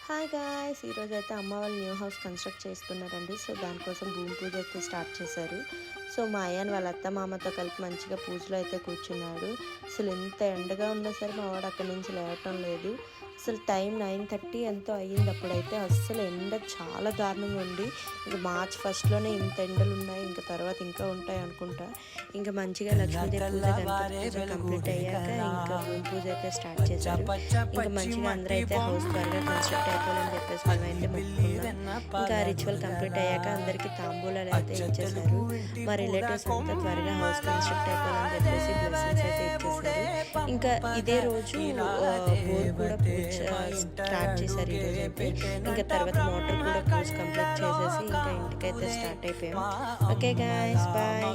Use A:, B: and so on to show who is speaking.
A: Hi guys, ఈరోజు అయితే అమ్మ వాళ్ళు న్యూ హౌస్ కన్స్ట్రక్ట్ చేస్తున్నారండి. సో దానికోసం భూమి పూజ అయితే స్టార్ట్ చేశారు. సో మా అయ్యని వాళ్ళ అత్త మామతో కలిపి మంచిగా పూజలో అయితే కూర్చున్నాడు. అసలు ఎంత ఎండగా ఉన్నా సరే మా వాడు అక్కడి నుంచి లేవటం లేదు. అసలు టైం 9:30 ఎంతో అయ్యింది. అప్పుడైతే అస్సలు ఎండ చాలా దారుణంగా ఉంది. ఇంకా మార్చ్ ఫస్ట్లోనే ఇంత ఎండలు ఉన్నాయి, ఇంకా తర్వాత ఇంకా ఉంటాయి అనుకుంటా. ఇంకా మంచిగా లక్ష్మీదేవి పూజ, గణపతి పూజ కంప్లీట్ అయ్యాక ఇంకా భూమి పూజ అయితే స్టార్ట్ చేశారు. ఇంకా మంచిగా అందరూ అయితే హౌస్ త్వరగా కన్స్ట్రక్ట్ అయిపోవాలని చెప్పేసి మేమైతే మొక్కుకున్నాం. ఇంకా రిచువల్ కంప్లీట్ అయ్యాక అందరికీ తాంబూలాలు అయితే ఇచ్చేసారు. మా రిలేటివ్స్ అంతా త్వరగా హౌస్ కన్స్ట్రక్ట్ అయిపోవాలని చెప్పేసి బ్లెస్సింగ్స్ అయితే ఇచ్చేసారు. ఇంకా ఇదే రోజు బోర్ కూడా పూజ స్టార్ట్ చేశారు ఈరోజు అయితే. ఇంకా తర్వాత మోటార్ కూడా పూజ కంప్లీట్ చేసేసి ఇంకా ఇంటికైతే స్టార్ట్ అయిపోయాం. Okay guys, bye.